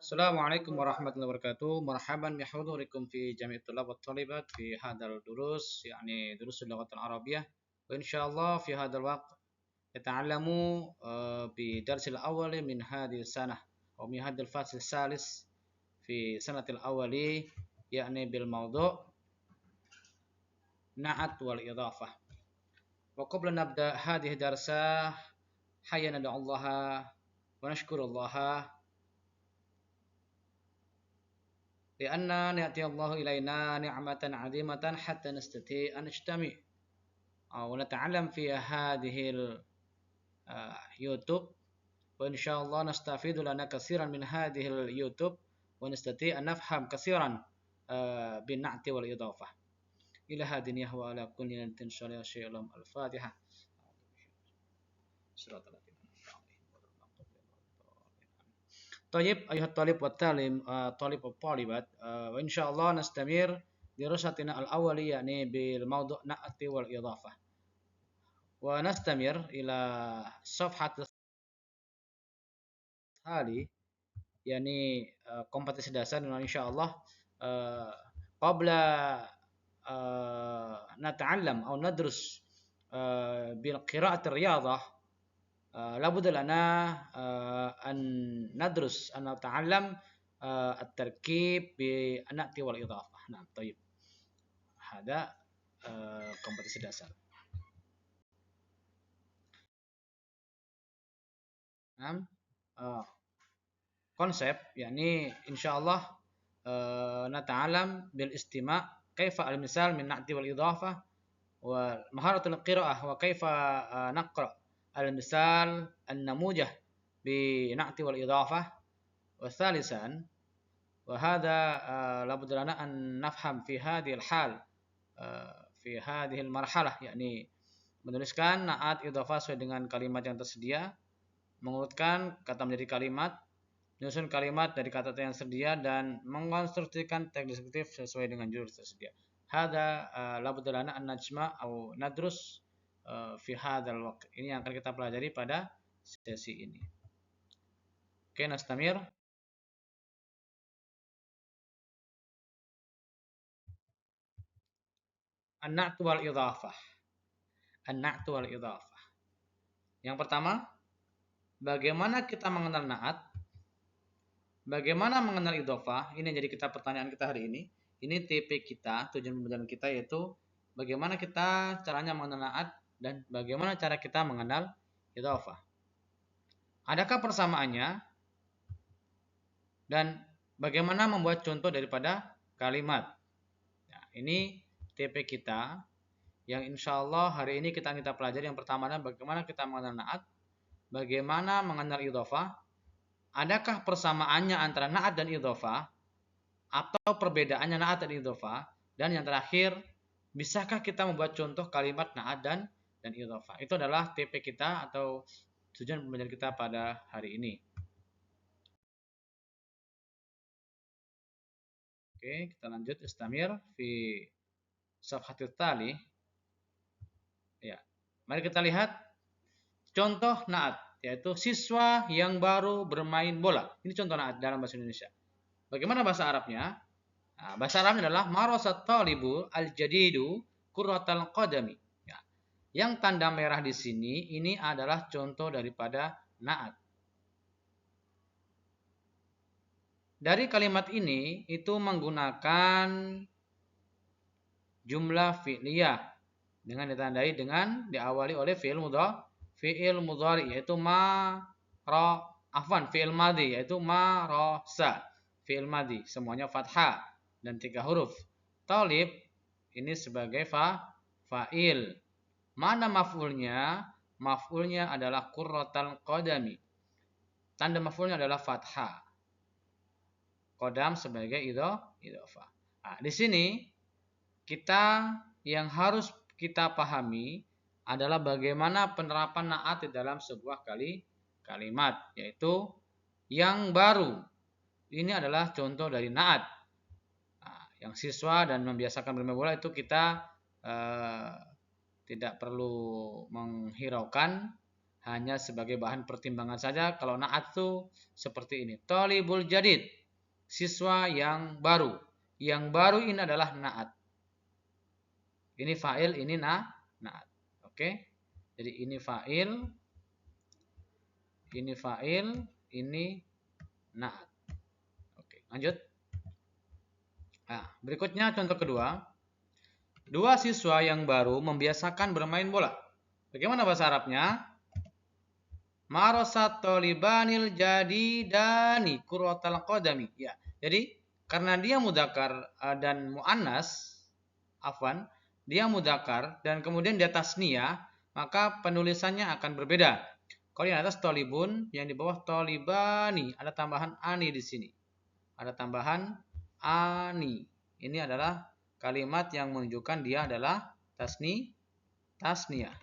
Assalamualaikum warahmatullahi wabarakatuh. Marhaban bihudurikum fi jami' الطلاب والطالبات في هذا الدروس يعني دروس اللغة العربية وإن شاء الله في هذا الوقت نتعلم بدرس الأول من هذه السنة أو من هذا الفصل الثالث في سنة الأول يعني بالموضوع نعت والإضافة. وقبل أن نبدأ هذه الدرس حيا ندعو الله ونشكر الله لأن يأتي الله إلينا نعمة عظيمة حتى نستطيع أن نجتمع أو نتعلم في هذه اليوتيوب وإن شاء الله نستفيد لنا كثيرا من هذه اليوتيوب ونستطيع أن نفهم كثيرا بالنعت والإضافة إلى هذه النية وعلى كل إن شاء الله شيء الفاتحة. طيب أيها الطالب والطالب والطالبات وإن شاء الله نستمر دراستنا الأولي يعني بالموضوع نعت والإضافة ونستمر إلى صفحة التالي يعني kompetisi dasar إن شاء الله قبل نتعلم أو ندرس بقراءة الرياضة لابد لنا أن ندرس أن نتعلم التركيب بالنعت والإضافة. نعم طيب هذا kompetisi dasar. نعم konsep يعني إن شاء الله نتعلم بالاستماع كيف المثال من النعت والإضافة ومهارة القراءة وكيف نقرأ المثال النموذج بنعت والإضافة وثالثا وهذا لابد لنا أن نفهم في هذه الحال في هذه المرحلة يعني menuliskan naat idhofah sesuai dengan kalimat yang tersedia, mengurutkan kata menjadi kalimat, menyusun kalimat dari kata-kata yang tersedia dan mengkonstruksikan teks deskriptif sesuai dengan judul tersedia. Hada labud lana an najma atau nadrus fi hadzal waqt. Ini yang akan kita pelajari pada sesi ini. Oke, nastamir. An-na'tu wal idhafah. An-na'tu wal idhafah. Yang pertama, bagaimana kita mengenal na'at? Bagaimana mengenal idhofah? Ini jadi pertanyaan kita hari ini. Ini TP kita, tujuan pembelajaran kita yaitu bagaimana kita caranya mengenal na'at dan bagaimana cara kita mengenal idhofah. Adakah persamaannya? Dan bagaimana membuat contoh daripada kalimat? Nah, ini TP kita yang insya Allah hari ini kita pelajari. Yang pertama adalah bagaimana kita mengenal na'at, bagaimana mengenal idhofah, adakah persamaannya antara na'at dan idhofah, atau perbedaannya na'at dan idhofah, dan yang terakhir, bisakah kita membuat contoh kalimat na'at dan idhofah. Itu adalah TP kita atau tujuan pembelajaran kita pada hari ini. Oke, kita lanjut istamir fi safhatul tali. Ya. Mari kita lihat contoh na'at, yaitu siswa yang baru bermain bola. Ini contoh na'at dalam bahasa Indonesia. Bagaimana bahasa Arabnya? Nah, bahasa Arabnya adalah marasat talibu al-jadidu qurratal qadami. Ya. Yang tanda merah di sini ini adalah contoh daripada na'at. Dari kalimat ini itu menggunakan jumlah fi'liyah dengan ditandai dengan diawali oleh fi'il mudhari yaitu fi'il madhi yaitu marasa, fi'il madhi semuanya fathah dan 3 huruf. Talib ini sebagai fa'il. Mana maf'ulnya? Maf'ulnya adalah qurratal qadami. Tanda maf'ulnya adalah fathah. Qadam sebagai idhofah. Nah, di sini kita yang harus kita pahami adalah bagaimana penerapan na'at di dalam sebuah kalimat, yaitu yang baru. Ini adalah contoh dari na'at. Nah, yang siswa dan membiasakan bermain bola itu kita tidak perlu menghiraukan, hanya sebagai bahan pertimbangan saja. Kalau na'at itu seperti ini. Thalibul jadid, siswa yang baru. Yang baru ini adalah na'at. Ini fa'il, ini na'at. Oke. Jadi ini fa'il, ini na'at. Oke, lanjut. Nah, berikutnya contoh kedua. Dua siswa yang baru membiasakan bermain bola. Bagaimana bahasa Arabnya? Marasat tolibanil jadidani kurratal qadami. Ya. Jadi karena dia mudzakkar dan muannas, afwan, dia mudzakkar dan kemudian dia tasniyah, maka penulisannya akan berbeda. Kalau yang atas tolibun, yang di bawah tolibani, ada tambahan ani di sini. Ada tambahan ani. Ini adalah kalimat yang menunjukkan dia adalah tasniyah.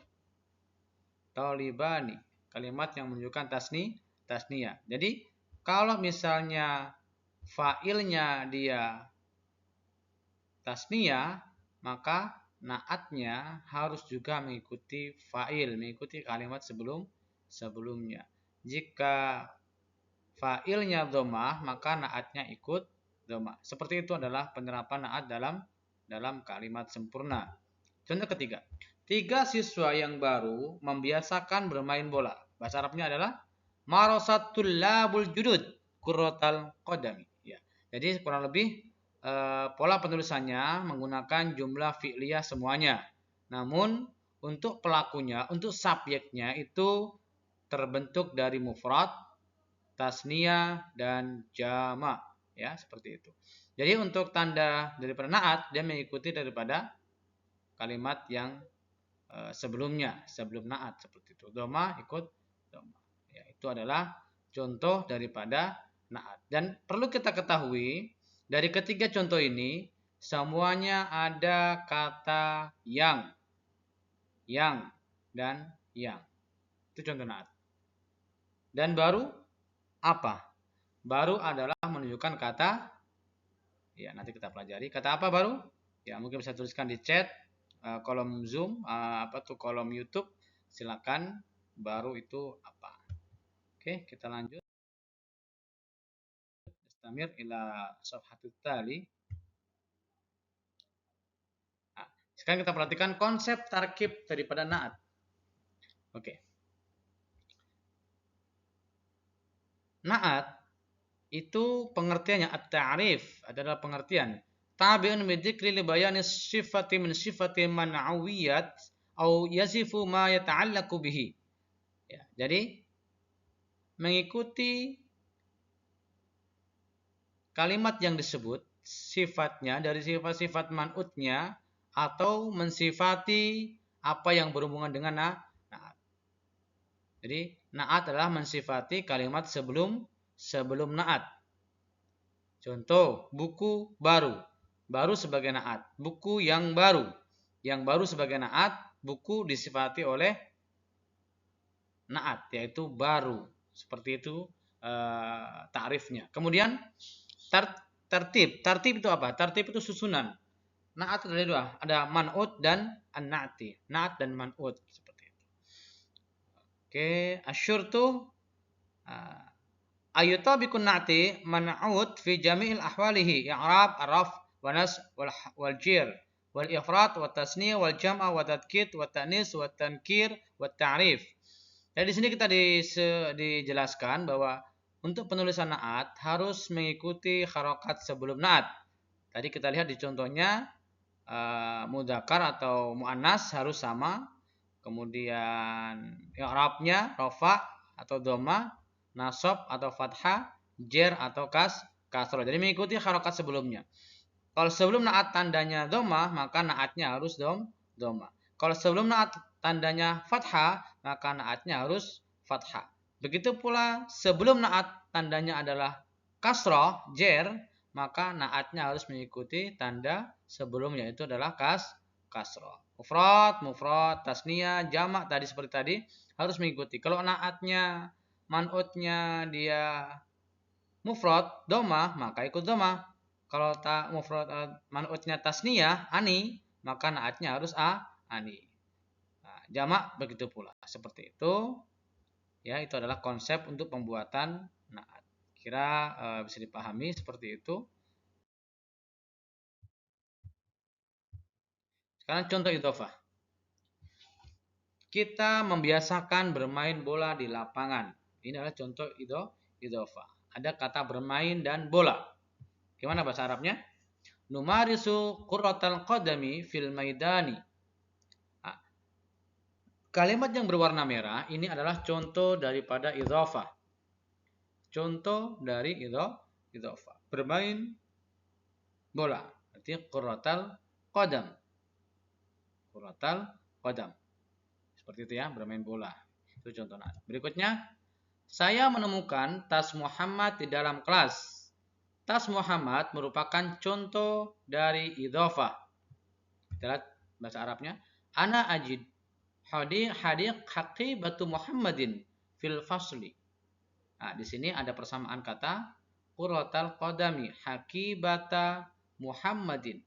Tolibani. Kalimat yang menunjukkan tasniyah. Jadi kalau misalnya fa'ilnya dia tasniyah, maka naatnya harus juga mengikuti fa'il, mengikuti kalimat sebelumnya. Jika fa'ilnya dhammah, maka naatnya ikut dhammah. Seperti itu adalah penerapan naat dalam kalimat sempurna. Contoh ketiga. 3 siswa yang baru membiasakan bermain bola. Bahasa Arabnya adalah marasatul labul judud kurratal qadami. Ya. Jadi kurang lebih pola penulisannya menggunakan jumlah fi'liyah semuanya. Namun untuk pelakunya, untuk subjeknya itu terbentuk dari mufrad, tasniyah dan jama'. Ya, seperti itu. Jadi untuk tanda daripada naat dia mengikuti daripada kalimat yang sebelum naat seperti itu. Dhamma ikut dhamma. Ya, itu adalah contoh daripada naat. Dan perlu kita ketahui dari ketiga contoh ini semuanya ada kata yang dan yang. Itu contoh naat. Dan baru apa? Baru adalah menunjukkan kata, ya nanti kita pelajari. Kata apa baru? Ya mungkin bisa tuliskan di chat. Kolom Zoom, kolom YouTube, silakan. Baru itu apa? Oke, kita lanjut. Istamir ila safhatut tali. Nah, sekarang kita perhatikan konsep tarkib daripada naat. Oke. Naat itu pengertiannya at-ta'rif adalah pengertian tabi'un bidzikri li bayani sifati min sifati man'awiyat au yasifu ma yata'allaqu bihi. Ya, jadi mengikuti kalimat yang disebut sifatnya dari sifat-sifat man'utnya atau mensifati apa yang berhubungan dengan naat. Jadi naat adalah mensifati kalimat sebelum naat. Contoh, buku baru. Baru sebagai naat. Buku yang baru. Yang baru sebagai naat, buku disifati oleh naat, yaitu baru. Seperti itu ta'rifnya. Kemudian tertib. Tertib itu apa? Tertib itu susunan. Naat ada dua. Ada man'ut dan an-na'ti. Naat dan man'ut. Seperti itu. Oke. Asyurtu ayutabikun na'ti man'ut fi jami'il ahwalihi. I'rab, araf, wanas, wal jir. Wal ifrat, wal tasniyah, wal jam'a, wal tadkit, wal ta'nis, wal tankir, wal ta'rif. Jadi di sini kita dijelaskan bahwa untuk penulisan naat harus mengikuti harokat sebelum naat. Tadi kita lihat di contohnya mudzakkar atau muannas harus sama. Kemudian i'rabnya rafa atau dhamma, nasab atau fathah, jer atau kasrah. Jadi mengikuti harokat sebelumnya. Kalau sebelum naat tandanya dhamma, maka naatnya harus dhamma. Kalau sebelum naat tandanya fathah, maka naatnya harus fathah. Begitu pula sebelum naat tandanya adalah kasrah, jer, maka naatnya harus mengikuti tanda sebelumnya, itu adalah kasrah. Mufrad, tasniyah, jamak tadi seperti tadi harus mengikuti. Kalau naatnya, man'utnya dia mufrad, dhamma, maka ikut dhamma. Kalau mufrad man'utnya tasniyah, ani, maka naatnya harus ani. Nah, jamak begitu pula. Seperti itu. Ya, itu adalah konsep untuk pembuatan naat. Kira bisa dipahami seperti itu. Sekarang contoh idhofah. Kita membiasakan bermain bola di lapangan. Ini adalah contoh idhofah. Ada kata bermain dan bola. Gimana bahasa Arabnya? Numarisu qurratal qadami fil maidani. Nah, kalimat yang berwarna merah ini adalah contoh daripada idhofah. Contoh dari idhofah. Bermain bola. Artinya qurratal qadam. Qurratal qadam. Seperti itu ya, bermain bola. Itu contohnya. Berikutnya, saya menemukan tas Muhammad di dalam kelas. Tas Muhammad merupakan contoh dari idhofah. Kita lihat bahasa Arabnya. Ana ajid hadiq haqibatu Muhammadin fil fasli. Nah, di sini ada persamaan kata qurratal qadami haqibata Muhammadin.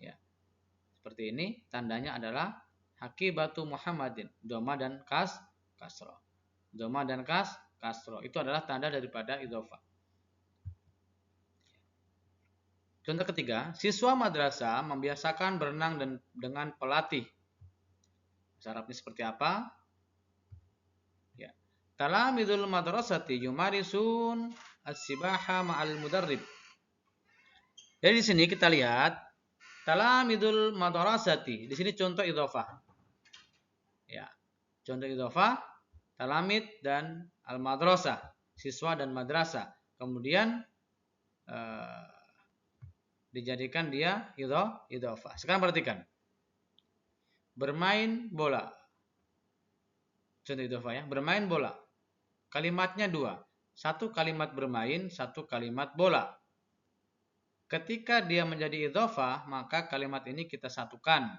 Ya. Seperti ini, tandanya adalah haqibatu Muhammadin. Doma dan kasroh. Doma dan kasroh. Itu adalah tanda daripada idhofah. Contoh ketiga, siswa madrasah membiasakan berenang dengan pelatih. Bahasa Arabnya seperti apa? Ya. Talamidul madrasati yumarisun as-sibaha ma'al mudarrib. Jadi di sini kita lihat talamidul madrasati. Di sini contoh idhofah. Ya. Contoh idhofah, talamid dan al-madrasah, siswa dan madrasah. Kemudian dijadikan dia idhofah. Sekarang perhatikan. Bermain bola. Contoh idhofah ya. Bermain bola. Kalimatnya dua. Satu kalimat bermain, satu kalimat bola. Ketika dia menjadi idhofah, maka kalimat ini kita satukan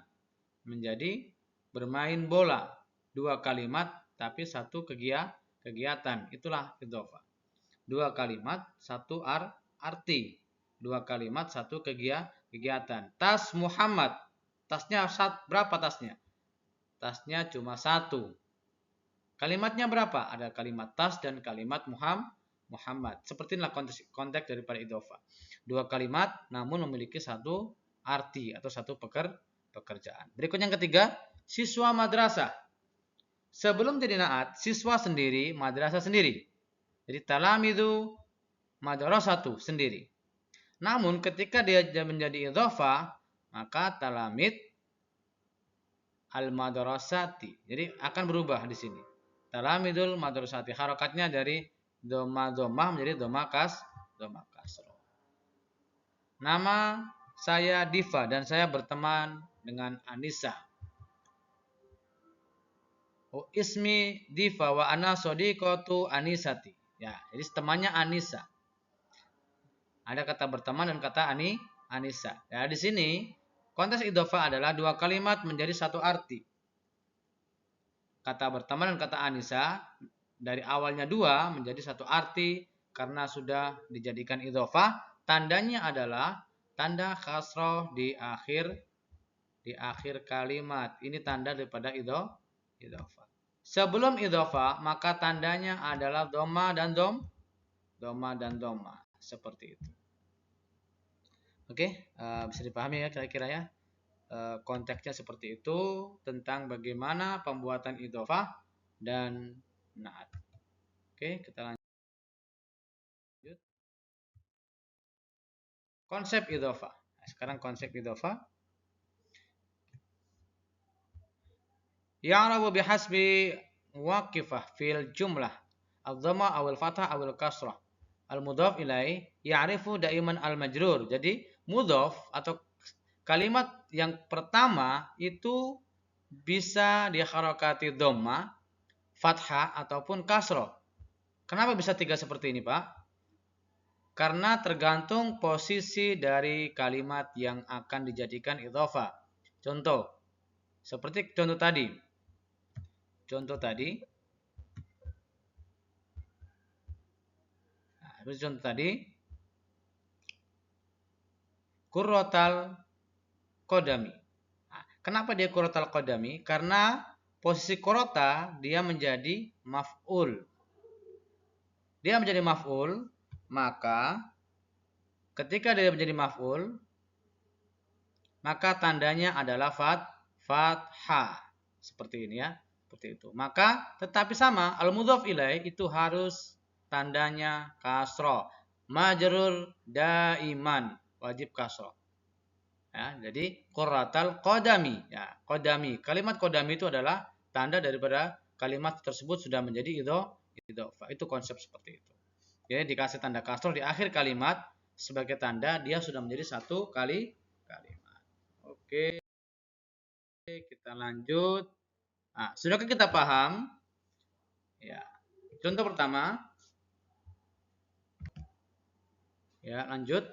menjadi bermain bola. Dua kalimat tapi satu kegiatan. Itulah idhofah. Dua kalimat, satu arti. Dua kalimat, satu kegiatan. Tas Muhammad. Tasnya berapa tasnya? Tasnya cuma satu. Kalimatnya berapa? Ada kalimat tas dan kalimat Muhammad. Seperti inilah konteks daripada idhofah. Dua kalimat namun memiliki satu arti atau satu pekerjaan. Berikut yang ketiga, siswa madrasah. Sebelum jadi naat, siswa sendiri, madrasah sendiri. Jadi talamidu madrasatu sendiri. Namun ketika dia menjadi idhofah, maka talamid al-madrasati. Jadi akan berubah di sini. Talamidul madrasati. Harokatnya dari doma menjadi doma kasroh. Nama saya Diva dan saya berteman dengan Anissa. Oh, ismi Diva wa ana sodiqatu Anisati. Ya, jadi temannya Anissa. Ada kata berteman dan kata Anissa. Ya, di sini konteks idhofah adalah dua kalimat menjadi satu arti. Kata berteman dan kata Anissa dari awalnya dua menjadi satu arti karena sudah dijadikan idhofah. Tandanya adalah tanda kasroh di akhir kalimat. Ini tanda daripada idhofah. Sebelum idhofah maka tandanya adalah doma dan doma. Seperti itu. Oke, bisa dipahami ya kira-kira ya. Konteksnya seperti itu tentang bagaimana pembuatan idhofah dan naat. Oke, kita lanjut. Konsep idhofah. Nah, sekarang konsep idhofah. Ya'rabu bihasbi muwaqifah fil jumlah. Al-dhamma awil fathah awil kasrah. Al-mudhaf ilai ya'rifu daiman al-majrur. Jadi mudhaf atau kalimat yang pertama itu bisa diharokati dhamma, fathah ataupun kasroh. Kenapa bisa tiga seperti ini, Pak? Karena tergantung posisi dari kalimat yang akan dijadikan idhofah. Contoh, seperti contoh tadi. Contoh tadi. Qurratal qadami. Nah, kenapa dia qurratal qadami? Karena posisi korota dia menjadi maf'ul. Dia menjadi maf'ul, maka ketika dia menjadi maf'ul, maka tandanya adalah fathah. Seperti ini ya, seperti itu. Maka tetapi sama, al-mudhaf ilaih itu harus tandanya kasroh. Majrur daiman, wajib kasroh. Ya, jadi qurratal qadami. Ya, qadami. Kalimat qadami itu adalah tanda daripada kalimat tersebut sudah menjadi idhofah. Itu konsep seperti itu. Jadi dikasih tanda kasroh di akhir kalimat sebagai tanda dia sudah menjadi satu kalimat. Oke, kita lanjut. Nah, sudahkah kita paham? Ya. Contoh pertama. Ya, lanjut.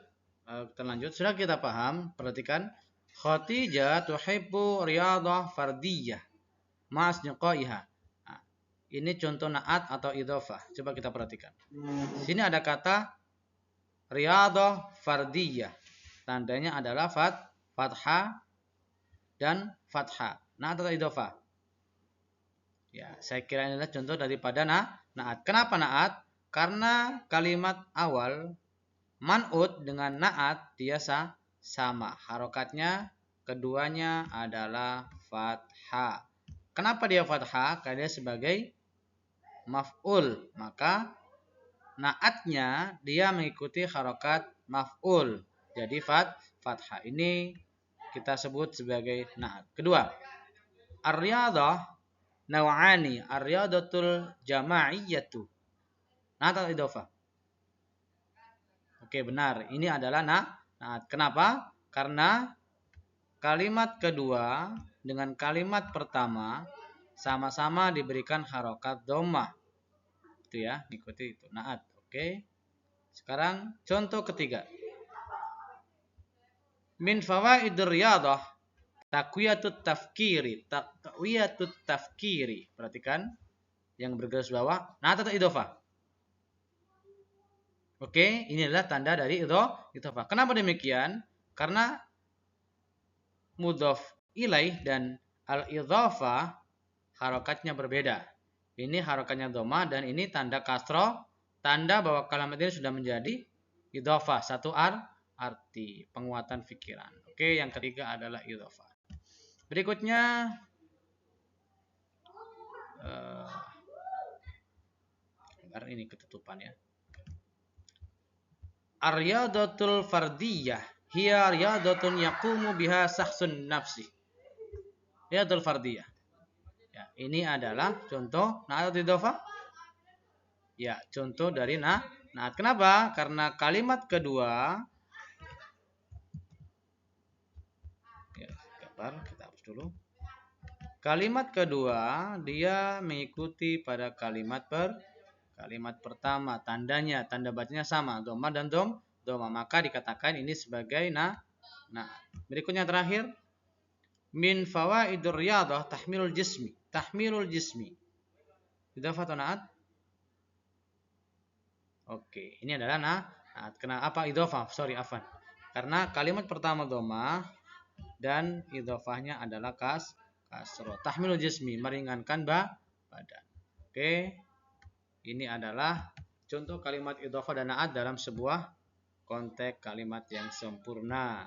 Kita lanjut. Sudah kita paham? Perhatikan. Khadijah tuhibbu riyadah fardiyah ma'asniqaiha. Nah, ini contoh na'at atau idhofah. Coba kita perhatikan. Sini ada kata riyadah fardiyah. Tandanya adalah fathah dan fathah. Na'at atau idhofah? Ya, saya kira ini adalah contoh daripada na'at. Kenapa na'at? Karena kalimat awal man'ut dengan na'at dia sama. Harokatnya keduanya adalah fathah. Kenapa dia fathah? Karena dia sebagai maf'ul. Maka na'atnya dia mengikuti harokat maf'ul. Jadi fathah. Ini kita sebut sebagai na'at. Kedua, ar-riyadah naw'ani. Ar-riyadatul jama'iyyatu. Na'at atau idhofah? Oke, benar. Ini adalah na'at. Kenapa? Karena kalimat kedua dengan kalimat pertama sama-sama diberikan harokat dhammah. Itu ya, ikuti itu. Na'at. Oke. Sekarang contoh ketiga. Min fawaidur riyadah taqwiyatut tafkiri. Taqwiyatut tafkiri. Perhatikan yang bergaris bawah. Na'at atau idhofah? Oke, ini adalah tanda dari idhofah. Kenapa demikian? Karena mudhaf ilaih dan al-idhofah harokatnya berbeda. Ini harokatnya dhammah dan ini tanda kasroh, tanda bahwa kalimat ini sudah menjadi idhofah, satu arti, penguatan fikiran. Oke, yang ketiga adalah idhofah. Berikutnya ini ketutupan ya. Ar-riyadatul fardiyah hiya riyadatun yaqumu biha sahsun nafsi. Riyadatul fardiyah. Ya, ini adalah contoh na'at atau idhofah? Ya, contoh dari na'at. Kenapa? Karena kalimat kedua ya, kita hapus dulu. Kalimat kedua dia mengikuti pada kalimat pertama, tandanya, tanda bacanya sama, dhammah dan dhammah. Maka dikatakan ini sebagai na'at. Berikutnya terakhir, min fawaidur riyadah tahmilul jismi. Tahmilul jismi. Idhofah atau na'at? Oke, ini adalah na'at. Kenapa idhofah? Afwan. Karena kalimat pertama dhammah dan idhofahnya adalah kasroh. Tahmilul jismi, meringankan badan. Oke. Ini adalah contoh kalimat idhofah dan na'at dalam sebuah konteks kalimat yang sempurna.